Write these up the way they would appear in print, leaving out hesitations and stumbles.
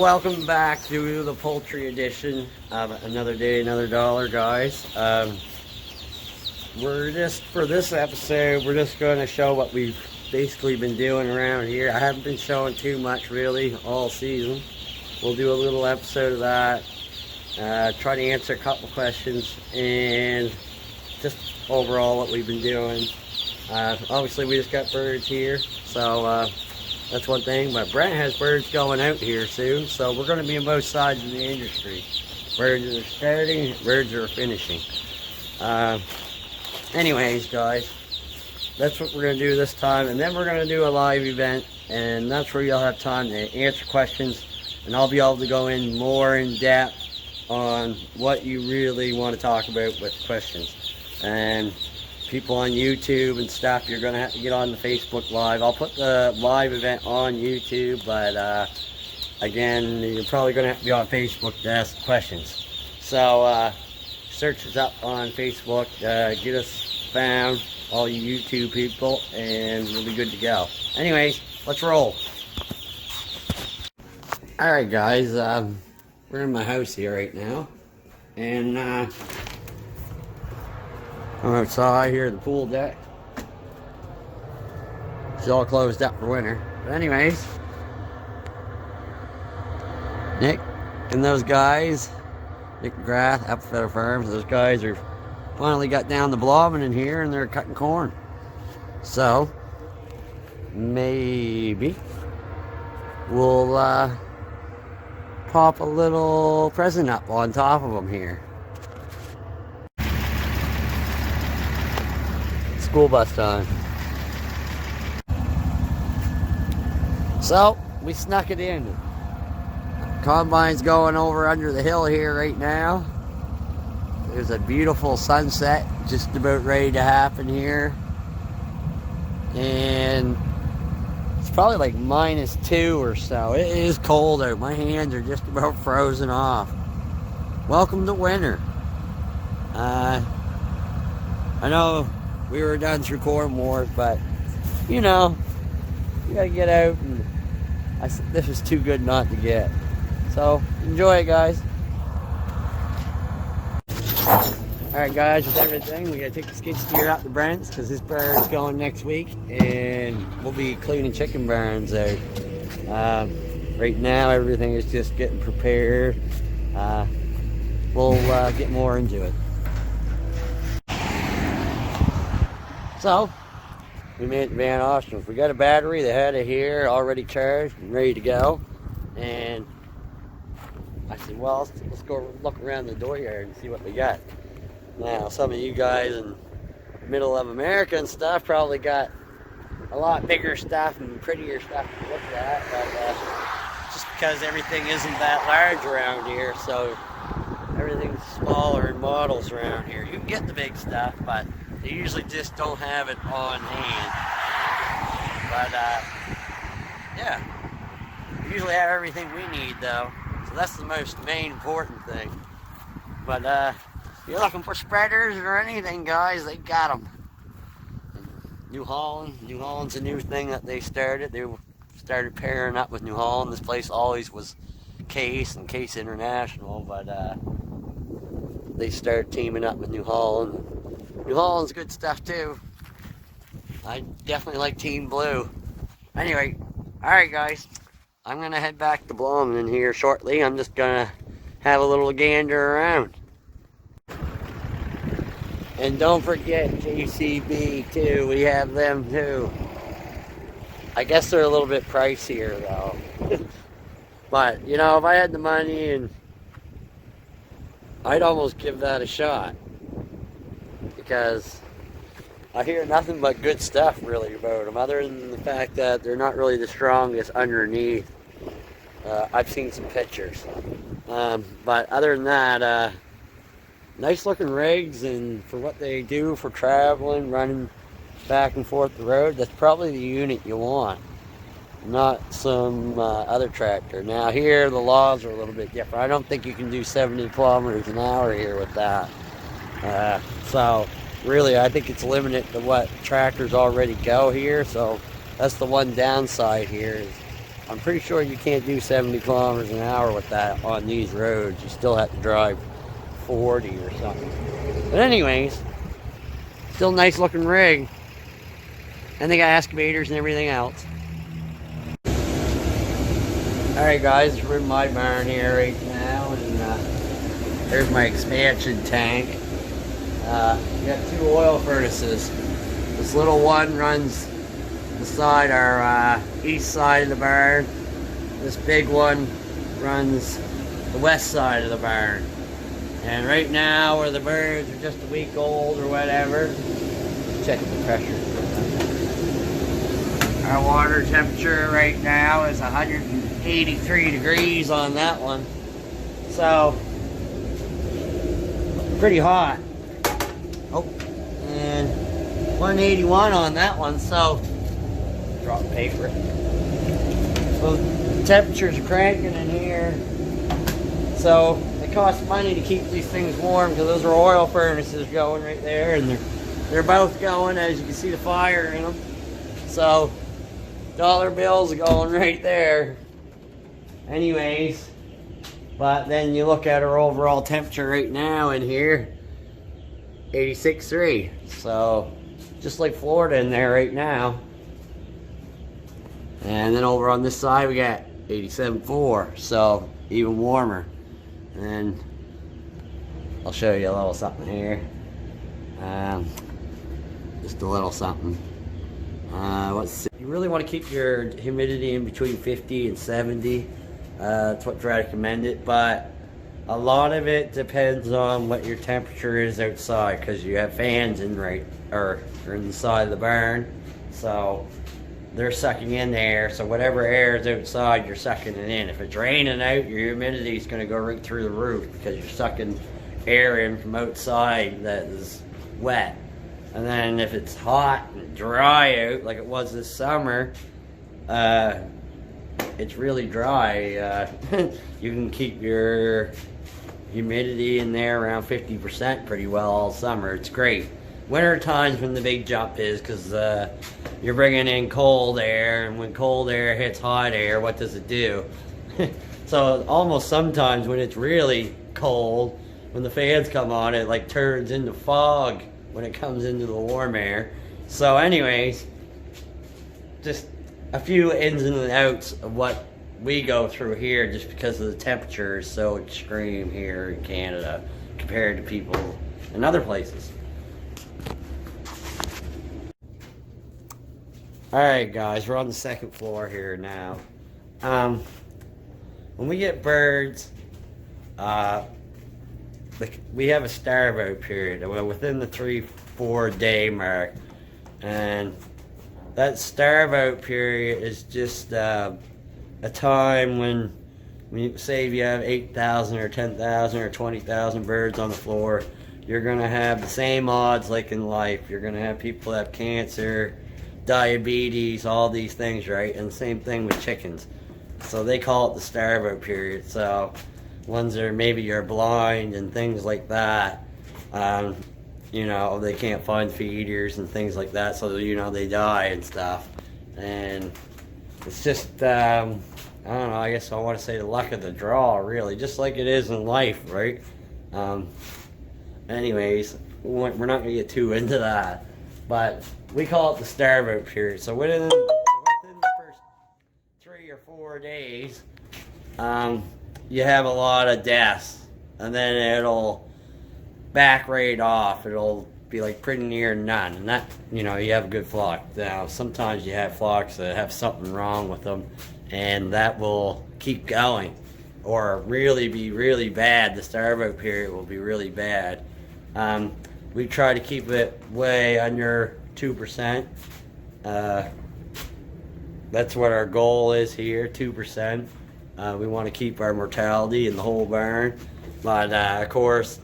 Welcome back to the poultry edition of Another Day, Another Dollar, guys. For this episode, we're just going to show what we've basically been doing around here. I haven't been showing too much really all season. We'll do a little episode of that, try to answer a couple questions, and just overall what we've been doing. Obviously we just got birds here, so that's one thing, but Brent has birds going out here soon, so we're going to be on both sides of the industry. Birds are starting, birds are finishing. Anyways, guys, that's what we're going to do this time, and then we're going to do a live event, and that's where you'll have time to answer questions, and I'll be able to go in more in depth on what you really want to talk about with questions. And people on YouTube and stuff, you're going to have to get on the Facebook Live. I'll put the live event on YouTube, but again, you're probably going to have to be on Facebook to ask questions. So search us up on Facebook, get us found, all you YouTube people, and we'll be good to go. Anyways, let's roll. Alright guys, we're in my house here right now, and I'm outside here at the pool deck. It's all closed up for winter. But anyways, Nick and those guys, Nick McGrath, Outfitter Farms, those guys are finally got down the blobbing in here and they're cutting corn. So, maybe we'll pop a little present up on top of them here. School bus time. So we snuck it in. Combine's going over under the hill here right now. There's a beautiful sunset just about ready to happen here, and it's probably like -2 or so. It is cold out. My hands are just about frozen off. Welcome to winter. I know we were done through corn wars, but you know, you gotta get out, and this is too good not to get. So enjoy it, guys. Alright guys, with everything, we gotta take the skid steer out to Brent's because this bird's going next week, and we'll be cleaning chicken barns out. Right now everything is just getting prepared. We'll get more into it. So, we made it to Van Ostrom's. We got a battery. They had it here, already charged and ready to go. And I said, well, let's go look around the dooryard and see what we got. Now, some of you guys in the middle of America and stuff probably got a lot bigger stuff and prettier stuff to look at, but just because everything isn't that large around here, so everything's smaller in models around here. You can get the big stuff, but they usually just don't have it on hand. But yeah, we usually have everything we need though, so that's the most main important thing. But if you're looking for spreaders or anything, guys, they got them. New Holland's a new thing that they started. They started pairing up with New Holland. This place always was Case and Case International, but they started teaming up with New Holland. New Holland's good stuff too. I definitely like Team Blue. Anyway, alright guys, I'm going to head back to Bloomington here shortly. I'm just going to have a little gander around. And don't forget JCB too, we have them too. I guess they're a little bit pricier though. But, you know, if I had the money, and I'd almost give that a shot. Because I hear nothing but good stuff really about them, other than the fact that they're not really the strongest underneath. I've seen some pictures. But other than that, nice looking rigs, and for what they do for traveling, running back and forth the road, that's probably the unit you want, not some other tractor. Now here the laws are a little bit different. I don't think you can do 70 kilometers an hour here with that. So really I think it's limited to what tractors already go here. So that's the one downside here, is I'm pretty sure you can't do 70 kilometers an hour with that on these roads. You still have to drive 40 or something. But anyways, still nice looking rig. And they got excavators and everything else. Alright guys, we're in my barn here right now, and there's my expansion tank. We got 2 oil furnaces. This little one runs beside our east side of the barn. This big one runs the west side of the barn. And right now, where the birds are just a week old or whatever, check the pressure. Our water temperature right now is 183 degrees on that one. So, pretty hot. Oh, and 181 on that one, so drop paper. So temperatures are cranking in here. So it costs money to keep these things warm, because those are oil furnaces going right there, and they're both going, as you can see the fire in them. So dollar bills are going right there. Anyways, but then you look at our overall temperature right now in here, 86.3. So just like Florida in there right now. And then over on this side we got 87.4, so even warmer. And I'll show you a little something here. Just a little something. You really want to keep your humidity in between 50 and 70. That's what's recommended, but a lot of it depends on what your temperature is outside, because you have fans in in the side of the barn, so they're sucking in the air. So whatever air is outside, you're sucking it in. If it's raining out, your humidity is going to go right through the roof, because you're sucking air in from outside that is wet. And then if it's hot and dry out, like it was this summer, it's really dry. You can keep your humidity in there around 50% pretty well all summer. It's great. Winter time's when the big jump is, because you're bringing in cold air, and when cold air hits hot air, what does it do? So almost sometimes when it's really cold, when the fans come on, it like turns into fog when it comes into the warm air. So anyways, just a few ins and outs of what we go through here, just because of the temperature is so extreme here in Canada compared to people in other places. Alright guys, we're on the second floor here now. When we get birds, we have a starve out period within the 3-4 day mark, and that starve out period is just a time when you say if you have 8,000 or 10,000 or 20,000 birds on the floor, you're gonna have the same odds like in life. You're gonna have people that have cancer, diabetes, all these things, right? And the same thing with chickens. So they call it the starve out period. So ones that are maybe are blind and things like that, you know, they can't find feeders and things like that, so you know they die and stuff. And it's just I don't know, I guess I want to say the luck of the draw, really, just like it is in life, right? Anyways, we're not going to get too into that, but we call it the starve out period. So within the first 3 or 4 days, you have a lot of deaths, and then it'll back right off. It'll be like pretty near none, and that, you know, you have a good flock. Now sometimes you have flocks that have something wrong with them, and that will keep going, or really be really bad. The starve out period will be really bad. We try to keep it way under 2%. That's what our goal is here, 2%. We want to keep our mortality in the whole barn, but of course,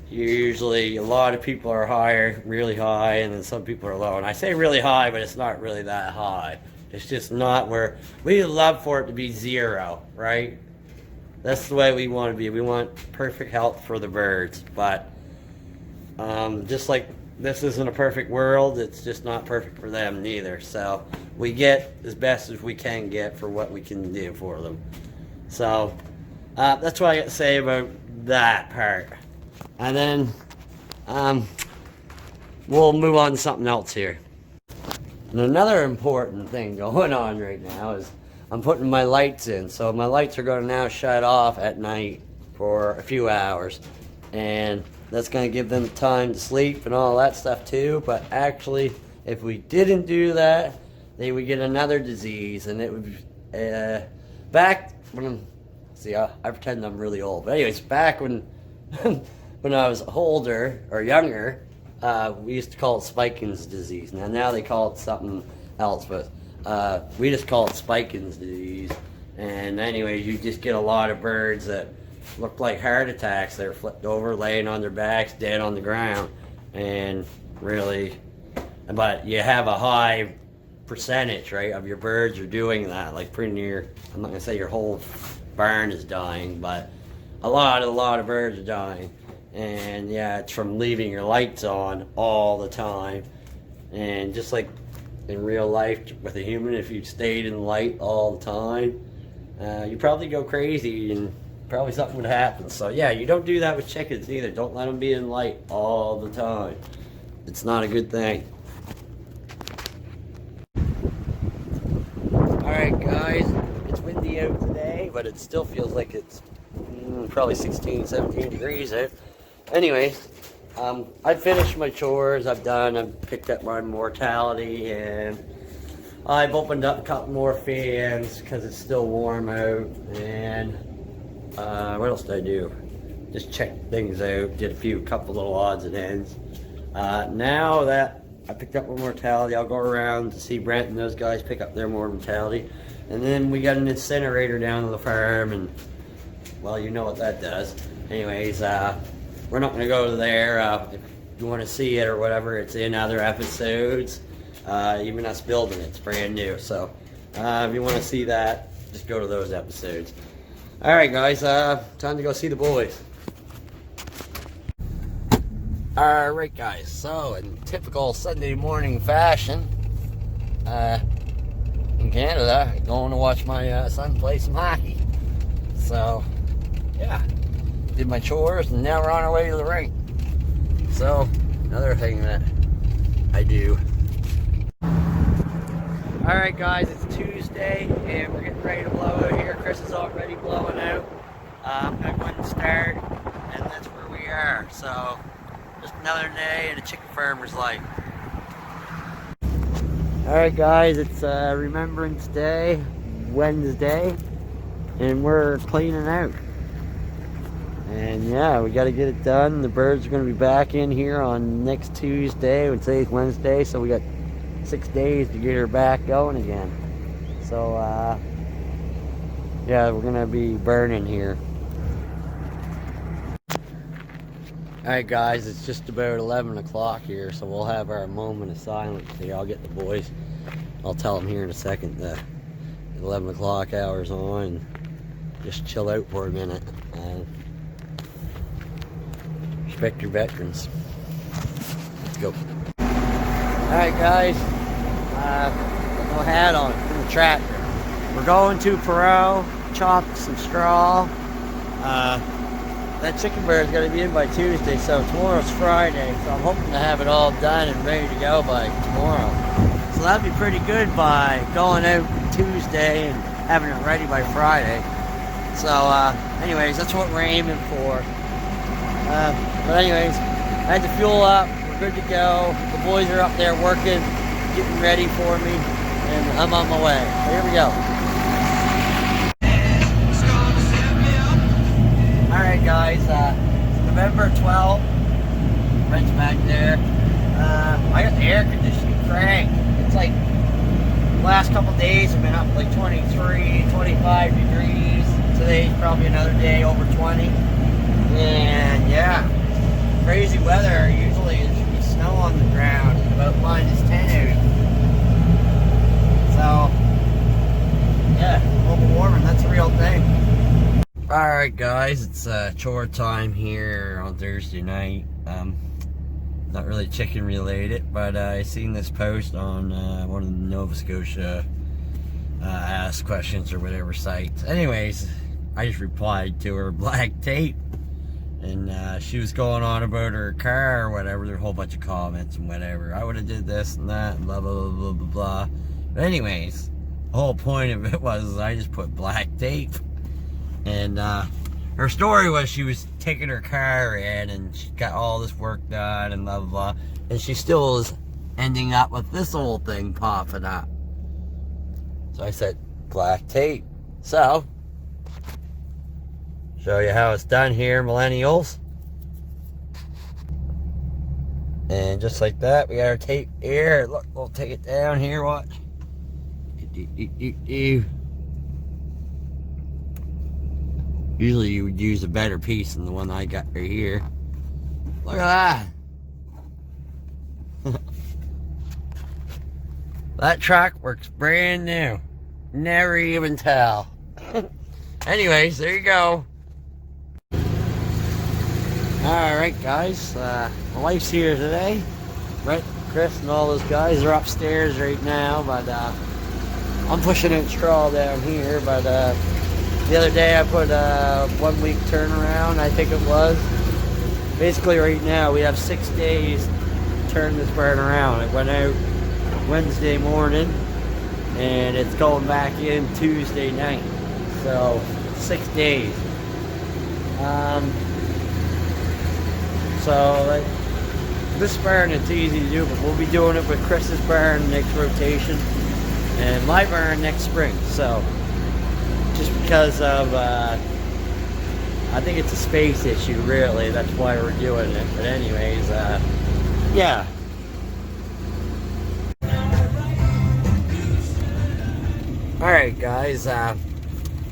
usually a lot of people are higher, really high, and then some people are low. And I say really high, but it's not really that high. It's just not where we love for it to be 0, right? That's the way we want to be. We want perfect health for the birds, but just like this isn't a perfect world, it's just not perfect for them neither. So we get as best as we can get for what we can do for them. So that's what I got to say about that part. And then we'll move on to something else here. And another important thing going on right now is I'm putting my lights in. So my lights are going to now shut off at night for a few hours. And that's going to give them time to sleep and all that stuff too. But actually, if we didn't do that, they would get another disease. And it would, back when, see, I pretend I'm really old. But anyways, back when, when I was older or younger, we used to call it Spikins disease. Now they call it something else, but we just call it Spikins disease. And anyway, you just get a lot of birds that look like heart attacks. They're flipped over, laying on their backs, dead on the ground. And really, but you have a high percentage, right, of your birds are doing that. Like pretty near, I'm not gonna say your whole barn is dying, but a lot of birds are dying. And yeah, it's from leaving your lights on all the time. And just like in real life with a human, if you stayed in the light all the time, you probably go crazy and probably something would happen. So yeah, you don't do that with chickens either. Don't let them be in light all the time. It's not a good thing. Alright guys, it's windy out today, but it still feels like it's probably 16, 17 degrees out. Anyways, I finished my chores. I've picked up my mortality, and I've opened up a couple more fans because it's still warm out. And what else did I do? Just checked things out, did a couple little odds and ends. Now that I picked up my mortality, I'll go around to see Brent and those guys pick up their mortality. And then we got an incinerator down on the farm, and well, you know what that does. Anyways, we're not going to go there. If you want to see it or whatever, it's in other episodes. Even us building it's brand new. So if you want to see that, just go to those episodes. Alright guys, time to go see the boys. Alright guys, so in typical Sunday morning fashion, in Canada, I'm going to watch my son play some hockey. So, yeah. Did my chores, and now we're on our way to the rink. So, another thing that I do. Alright guys, it's Tuesday, and we're getting ready to blow out here. Chris is already blowing out. I'm going to go ahead and start, and that's where we are. So, just another day in a chicken farmer's life. Alright guys, it's Remembrance Day, Wednesday, and we're cleaning out. And yeah, we got to get it done. The birds are going to be back in here on next Tuesday. Today's Wednesday, so we got 6 days to get her back going again. So yeah, we're going to be burning here. Alright guys, it's just about 11 o'clock here, so we'll have our moment of silence here. I'll get the boys. I'll tell them here in a second that 11 o'clock hour's on, and just chill out for a minute. Respect your veterans. Let's go. Alright guys, no hat on from the tractor. We're going to Perot, chop some straw. That chicken bird is going to be in by Tuesday, so tomorrow's Friday, so I'm hoping to have it all done and ready to go by tomorrow. So that'd be pretty good by going out Tuesday and having it ready by Friday. So anyways, that's what we're aiming for. But anyways, I had to fuel up, we're good to go. The boys are up there working, getting ready for me, and I'm on my way. So here we go. Alright guys, November 12th, Brent's back there. I got the air conditioning cranked. It's like the last couple days have been up like 23, 25 degrees. Today's probably another day over 20. And yeah, crazy weather. Usually there should be snow on the ground, about -10 out. So yeah, global warming, that's a real thing. Alright guys, it's chore time here on Thursday night. Not really chicken related, but I seen this post on one of the Nova Scotia ask questions or whatever sites. Anyways, I just replied to her black tape, and she was going on about her car or whatever. There were a whole bunch of comments and whatever. I would have did this and that and blah blah blah blah blah blah. But anyways, the whole point of it was I just put black tape, and her story was she was taking her car in and she got all this work done and blah blah blah, and she still is ending up with this old thing popping up. So I said black tape. So show you how it's done here, millennials. And just like that, we got our tape here. Look, we'll take it down here, watch. Usually you would use a better piece than the one I got right here. Look at that. That truck works brand new. Never even tell. Anyways, there you go. Alright guys, my wife's here today. Right, Chris and all those guys are upstairs right now, but I'm pushing out straw down here. But the other day I put a 1 week turnaround, I think it was. Basically right now we have 6 days to turn this barn around. It went out Wednesday morning and it's going back in Tuesday night. So 6 days. So this barn, it's easy to do, but we'll be doing it with Chris's barn next rotation and my barn next spring. So just because of I think it's a space issue, really, that's why we're doing it. But anyways, yeah. Alright guys, turn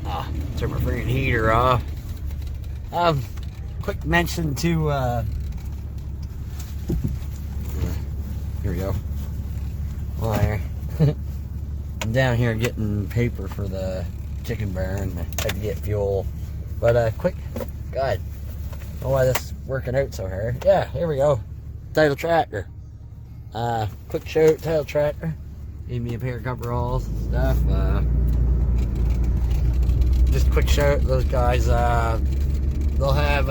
my freaking heater off. Quick mention to here we go. Wire. I'm down here getting paper for the chicken barn. I had to get fuel. But quick, God, I don't know why this is working out so hard. Yeah, here we go. Title tractor. Quick show, title tractor. Gave me a pair of coveralls and stuff. Just quick show, those guys, they'll have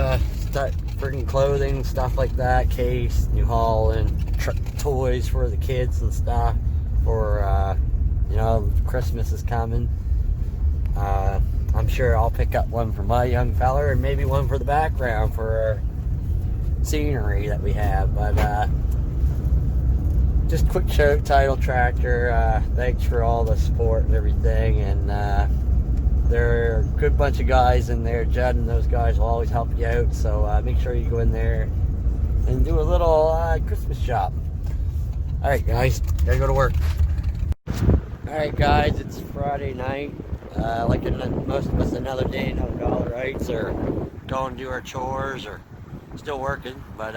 freaking clothing, stuff like that, case, New Holland, toys for the kids and stuff for, you know, Christmas is coming. I'm sure I'll pick up one for my young feller and maybe one for the background for our scenery that we have. But just quick show, title tractor. Thanks for all the support and everything, and there are a good bunch of guys in there. Judd and those guys will always help you out, so make sure you go in there and do a little Christmas shop. Alright guys, gotta go to work. Alright guys, it's Friday night. Like most of us, another day, no dollar rights, or going to do our chores, or still working. But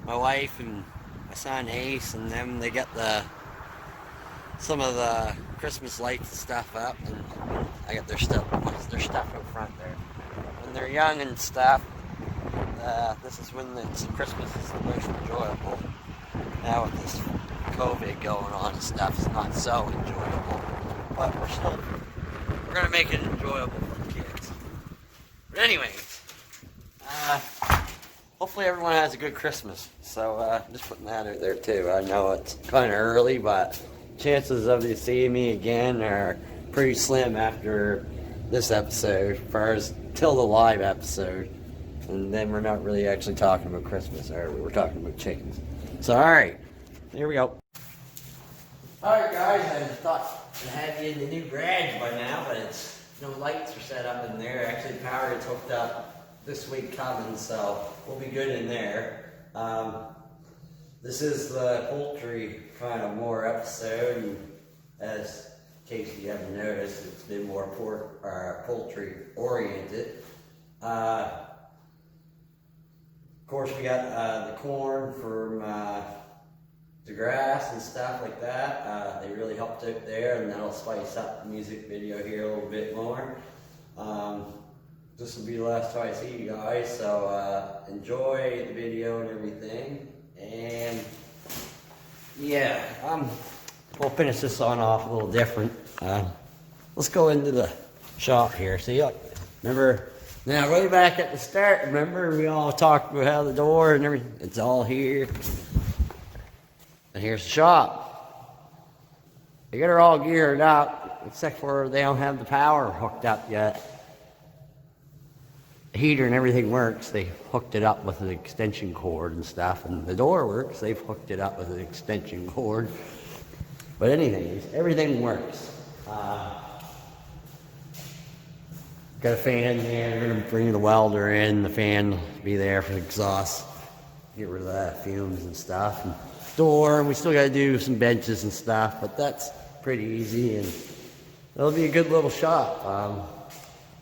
my wife and my son Ace and them, they got some of the Christmas lights and stuff up, and I got their stuff up front there. When they're young and stuff, this is when Christmas is the most enjoyable. Now with this COVID going on and stuff, it's not so enjoyable. But we're gonna make it enjoyable for the kids. But anyways, hopefully everyone has a good Christmas. So just putting that out there too. I know it's kind of early, but chances of you seeing me again are pretty slim after this episode, as far as till the live episode. And then we're not really actually talking about Christmas, are we? We're talking about chickens. So alright, here we go. Alright guys, I just thought I'd have you in the new garage by now, but it's no lights are set up in there. Actually, power gets hooked up this week coming, so we'll be good in there. This is the poultry kind of more episode, and as in case you haven't noticed, it's been more poultry oriented. Of course, we got the corn from the grass and stuff like that. They really helped out there, and that'll spice up the music video here a little bit more. This will be the last time I see you guys, so enjoy the video and everything. And yeah, we'll finish this on off a little different. Let's go into the shop here. See, remember now, way back at the start, remember we all talked about how the door and everything, it's all here. And here's the shop. They got her all geared up, except for they don't have the power hooked up yet. The heater and everything works. They hooked it up with an extension cord and stuff, and the door works. They've hooked it up with an extension cord. But anyways, everything works. Got a fan in there. We're gonna bring the welder in. The fan will be there for the exhaust. Get rid of that fumes and stuff. And door, and we still got to do some benches and stuff, but that's pretty easy, and it'll be a good little shop.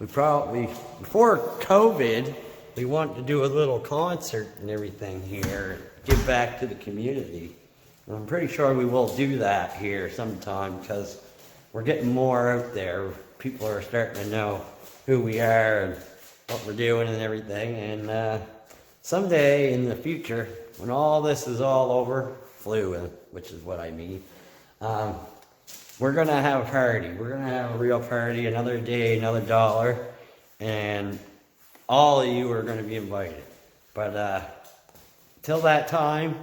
We probably, before COVID, we wanted to do a little concert and everything here, give back to the community. And I'm pretty sure we will do that here sometime, because we're getting more out there. People are starting to know who we are and what we're doing and everything. And someday in the future, when all this is all over, which is what I mean, we're going to have a party. We're going to have a real party, another day, another dollar, and all of you are going to be invited. But till that time,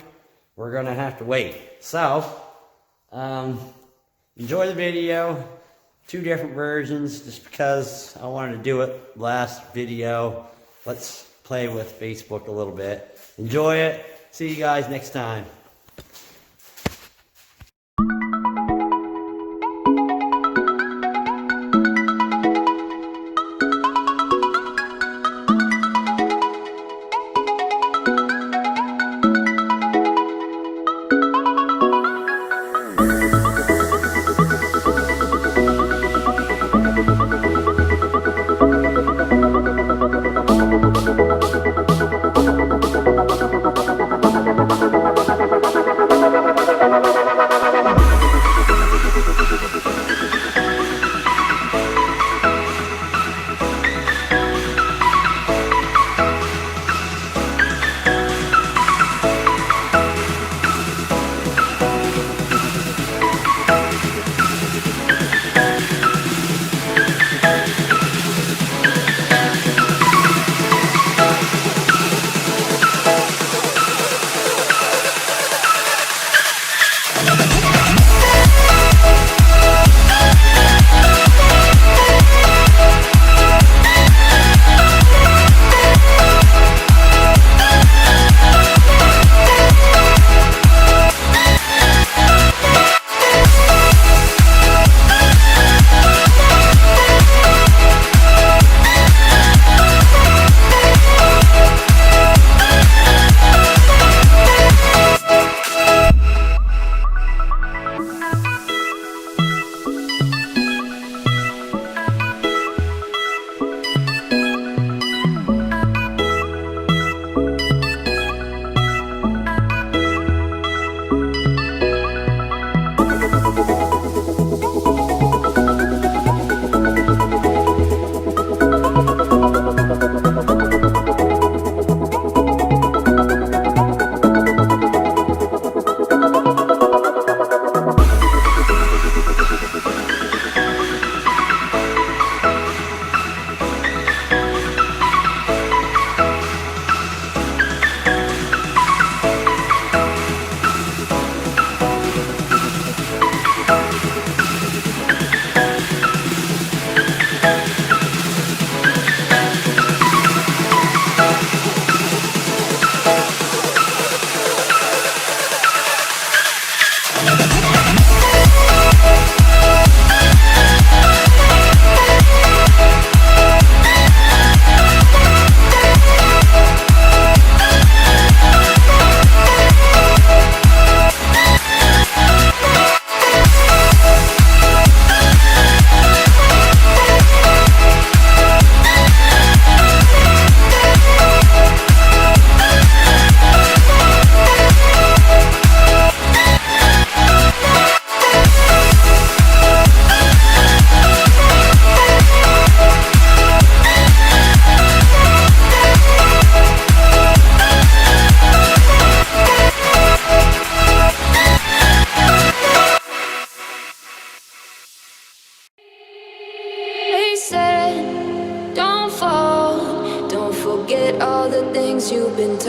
we're going to have to wait. So, enjoy the video. 2 different versions, just because I wanted to do it last video. Let's play with Facebook a little bit. Enjoy it. See you guys next time.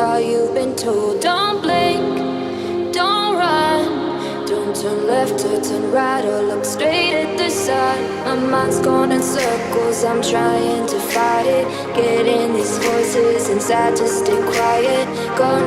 all you've been told. Don't blink, don't run, don't turn left or turn right or look straight at the sun. My mind's going in circles, I'm trying to fight it, getting these voices inside to stay quiet. Gonna